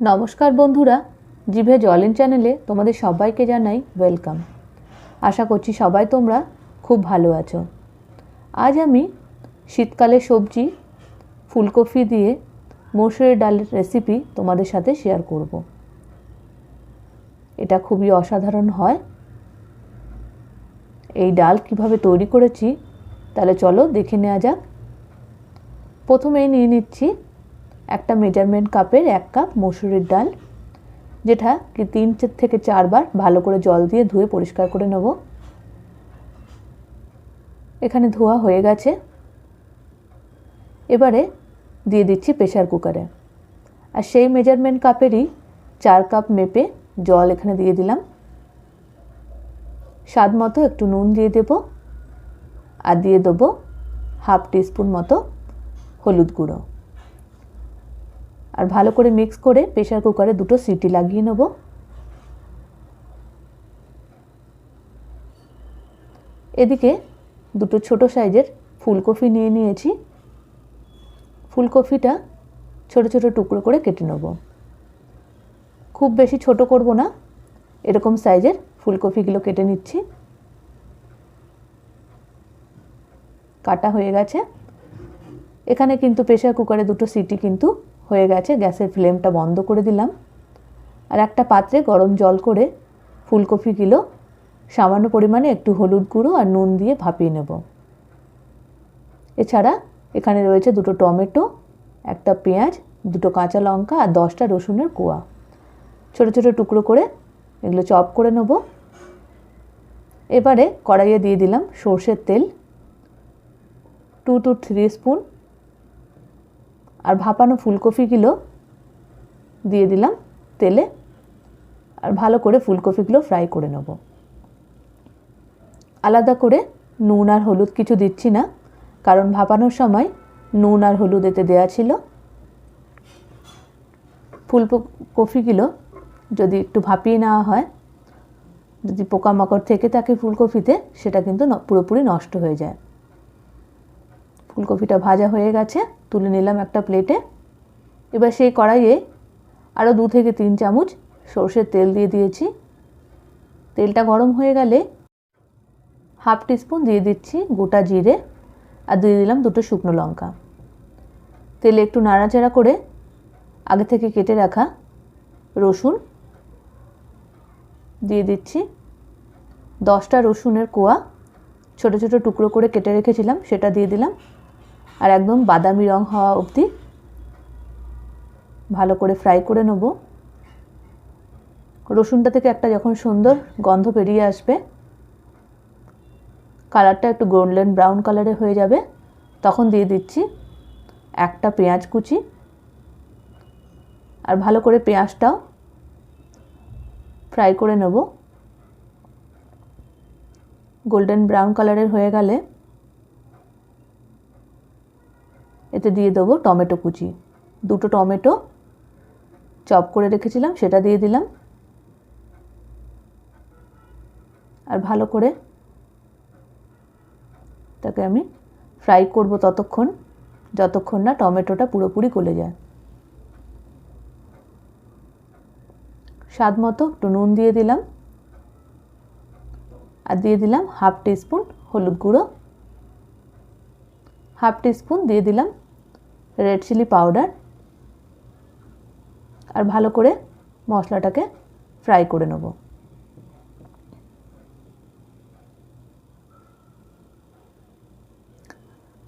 নমস্কার বন্ধুরা, জিভে জলেন চ্যানেলে তোমাদের সবাইকে জানাই ওয়েলকাম। আশা করছি সবাই তোমরা খুব ভালো আছো। আজ আমি শীতকালের সবজি ফুলকপি দিয়ে মসুরের ডালের রেসিপি তোমাদের সাথে শেয়ার করব। এটা খুবই অসাধারণ হয়। এই ডাল কিভাবে তৈরি করেছি তাহলে চলো দেখে নেওয়া যাক। প্রথমেই নিয়ে নিচ্ছি একটা মেজারমেন্ট কাপের 1 কাপ মসুরের ডাল, যেটা কি 3 থেকে 4 বার ভালো করে জল দিয়ে ধুয়ে পরিষ্কার করে নেব। এখানে ধোয়া হয়ে গেছে। এবারে দিয়ে দিচ্ছি প্রেসার কুকারে, আর সেই মেজারমেন্ট কাপেরই 4 কাপ মেপে জল এখানে দিয়ে দিলাম। স্বাদ মতো একটু নুন দিয়ে দেব, আর দিয়ে দেবো হাফ টিস্পুন মতো হলুদ গুঁড়ো। আর ভালো করে মিক্স করে প্রেসার কুকারে 2টো সিটি লাগিয়ে নেব। এদিকে 2টো ছোটো সাইজের ফুলকপি নিয়ে নিয়েছি। ফুলকপিটা ছোট ছোট টুকরো করে কেটে নেব। খুব বেশি ছোট করব না, এরকম সাইজের ফুলকপিগুলো কেটে নিচ্ছি। কাটা হয়ে গেছে। এখানে কিন্তু প্রেসার কুকারে 2টো সিটি কিন্তু হয়ে গেছে। গ্যাসের ফ্লেমটা বন্ধ করে দিলাম, আর একটা পাত্রে গরম জল করে ফুলকপিগুলো সামান্য পরিমাণে একটু হলুদ গুঁড়ো আর নুন দিয়ে ভাপিয়ে নেব। এছাড়া এখানে রয়েছে 2টো টমেটো, একটা পেঁয়াজ, 2টো কাঁচা লঙ্কা আর 10টা রসুনের কোয়া। ছোট ছোট টুকরো করে এগুলো চপ করে নেব। এবারে কড়াইয়ে দিয়ে দিলাম সর্ষের তেল 2 to 3 স্পুন, আর ভাপানো ফুলকপিগুলো দিয়ে দিলাম তেলে, আর ভালো করে ফুলকপিগুলো ফ্রাই করে নেব। আলাদা করে নুন আর হলুদ কিছু দিচ্ছি না, কারণ ভাপানোর সময় নুন আর হলুদ এতে দেওয়া ছিল। ফুলকপিগুলো যদি একটু ভাপিয়ে নেওয়া হয়, যদি পোকামাকড় থেকে থাকে ফুলকপিতে, সেটা কিন্তু পুরোপুরি নষ্ট হয়ে যায়। ফুলকপিটা ভাজা হয়ে গেছে, তুলে নিলাম একটা প্লেটে। এবার সেই কড়াইয়ে আরও 2 থেকে 3 চামচ সর্ষের তেল দিয়ে দিয়েছি। তেলটা গরম হয়ে গেলে হাফ টিস্পুন দিয়ে দিচ্ছি গোটা জিরে, আর দিয়ে দিলাম 2টো শুকনো লঙ্কা। তেলে একটু নাড়াচাড়া করে আগে থেকে কেটে রাখা রসুন দিয়ে দিচ্ছি। 10টা রসুনের কোয়া ছোট ছোট টুকরো করে কেটে রেখেছিলাম, সেটা দিয়ে দিলাম। আর একদম বাদামি রং হওয়া অবধি ভালো করে ফ্রাই করে নেব। রসুনটা থেকে একটা যখন সুন্দর গন্ধ বেরিয়ে আসবে, কালারটা একটু গোল্ডেন ব্রাউন কালারে হয়ে যাবে, তখন দিয়ে দিচ্ছি একটা পেঁয়াজ কুচি। আর ভালো করে পেঁয়াজটাও ফ্রাই করে নেব। গোল্ডেন ব্রাউন কালারের হয়ে গেলে এতে দিয়ে দেবো টমেটো কুচি। 2টো টমেটো চপ করে রেখেছিলাম, সেটা দিয়ে দিলাম। আর ভালো করে তাকে আমি ফ্রাই করব যতক্ষণ না টমেটোটা পুরোপুরি গলে যায়। স্বাদ মতো একটু নুন দিয়ে দিলাম, আর দিয়ে দিলাম হাফ টিস্পুন হলুদ গুঁড়ো, হাফ টিস্পুন দিয়ে দিলাম রেড চিলি পাউডার। আর ভালো করে মশলাটাকে ফ্রাই করে নেব।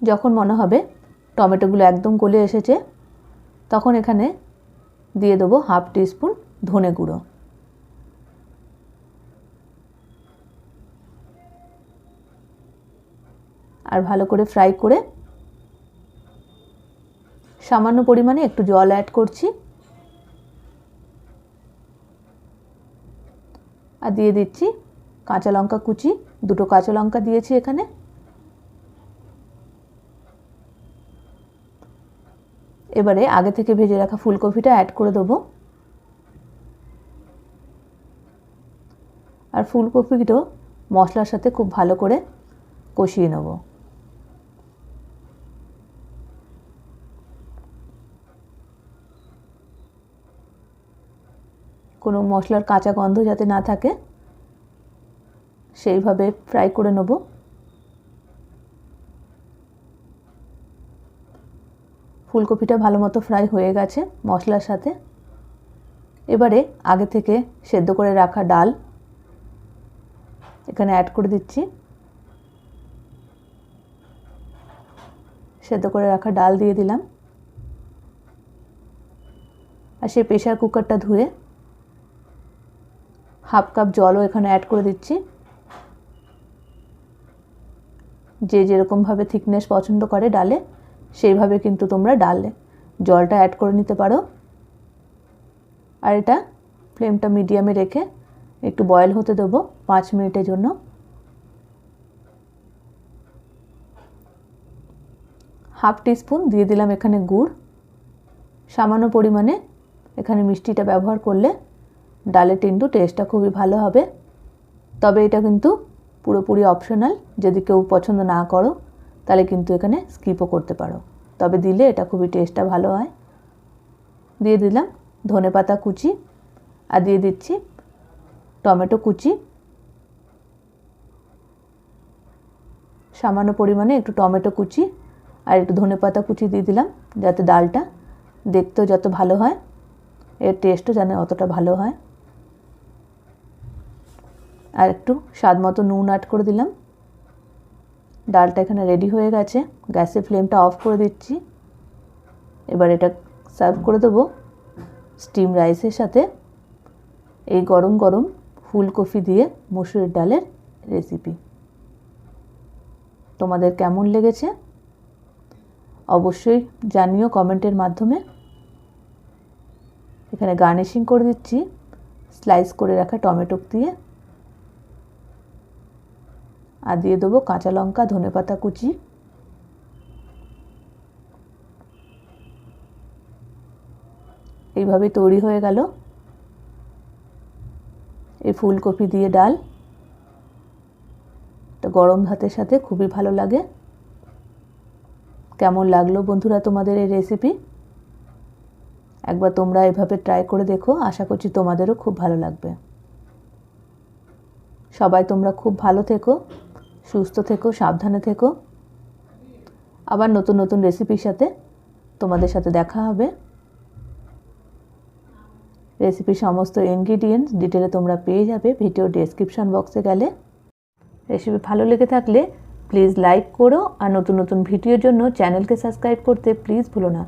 যখন মনে হবে টমেটোগুলো একদম গলে এসেছে, তখন এখানে দিয়ে দেবো হাফ টিস্পুন ধনে গুঁড়ো। আর ভালো করে ফ্রাই করে সামান্য পরিমাণে একটু জল অ্যাড করছি, আর দিয়ে দিচ্ছি কাঁচা লঙ্কা কুচি। 2টো কাঁচা লঙ্কা দিয়েছি এখানে। এবারে আগে থেকে ভেজে রাখা ফুলকপিটা অ্যাড করে দেবো, আর ফুলকপিটাও মশলার সাথে খুব ভালো করে কষিয়ে নেব। কোনো মশলার কাঁচা গন্ধ যাতে না থাকে সেইভাবে ফ্রাই করে নেব। ফুলকপিটা ভালো মতো ফ্রাই হয়ে গেছে মশলার সাথে। এবারে আগে থেকে সেদ্ধ করে রাখা ডাল এখানে অ্যাড করে দিচ্ছি। সেদ্ধ করে রাখা ডাল দিয়ে দিলাম। আর সেই প্রেশার কুকারটা ধুয়ে হাফ কাপ জলও এখানে অ্যাড করে দিচ্ছি। যে যেরকমভাবে থিকনেস পছন্দ করে ডালে সেইভাবে কিন্তু তোমরা ডালে জলটা অ্যাড করে নিতে পারো। আর এটা ফ্লেমটা মিডিয়ামে রেখে একটু বয়েল হতে দেবো 5 মিনিটের জন্য। হাফ টিস্পুন দিয়ে দিলাম এখানে গুড়। সামান্য পরিমাণে এখানে মিষ্টিটা ব্যবহার করলে ডালের কিন্তু টেস্টটা খুবই ভালো হবে। তবে এটা কিন্তু পুরোপুরি অপশনাল, যদি কেউ পছন্দ না করো তাহলে কিন্তু এখানে স্কিপও করতে পারো, তবে দিলে এটা খুবই টেস্টটা ভালো হয়। দিয়ে দিলাম ধনেপাতা কুচি আর দিয়ে দিচ্ছি টমেটো কুচি। সামান্য পরিমাণে একটু টমেটো কুচি আর একটু ধনেপাতা কুচি দিয়ে দিলাম, যাতে ডালটা দেখতেও যত ভালো হয় এর টেস্টও যেন অতটা ভালো হয়। আর একটু স্বাদ মতো নুন অ্যাড করে দিলাম। ডালটা এখানে রেডি হয়ে গেছে। গ্যাসের ফ্লেমটা অফ করে দিচ্ছি। এবার এটা সার্ভ করে দেবো স্টিম রাইসের সাথে। এই গরম গরম ফুলকপি দিয়ে মসুরের ডালের রেসিপি তোমাদের কেমন লেগেছে অবশ্যই জানিও কমেন্টের মাধ্যমে। এখানে গার্নিশিং করে দিচ্ছি স্লাইস করে রাখা টমেটো দিয়ে, আর দিয়ে দেবো কাঁচা লঙ্কা, ধনেপাতা কুচি। এইভাবে তৈরি হয়ে গেল এই ফুলকপি দিয়ে ডাল। তো গরম ভাতের সাথে খুবই ভালো লাগে। কেমন লাগলো বন্ধুরা তোমাদের এই রেসিপি? একবার তোমরা এভাবে ট্রাই করে দেখো, আশা করছি তোমাদেরও খুব ভালো লাগবে। সবাই তোমরা খুব ভালো থেকো, সুস্থ থেকো, সাবধানে থেকো। আবার নতুন নতুন রেসিপির সাথে তোমাদের সাথে দেখা হবে। রেসিপির সমস্ত ইনগ্রিডিয়েন্টস ডিটেলে তোমরা পেয়ে যাবে ভিডিও ডেসক্রিপশন বক্সে গেলে। রেসিপি ভালো লেগে থাকলে প্লিজ লাইক করো, আর নতুন নতুন ভিডিওর জন্য চ্যানেলকে সাবস্ক্রাইব করতে প্লিজ ভুলো না।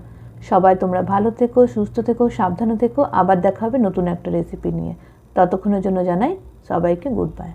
সবাই তোমরা ভালো থেকো, সুস্থ থেকো, সাবধানে থেকো। আবার দেখা হবে নতুন একটা রেসিপি নিয়ে। ততক্ষণের জন্য জানাই সবাইকে গুড বাই।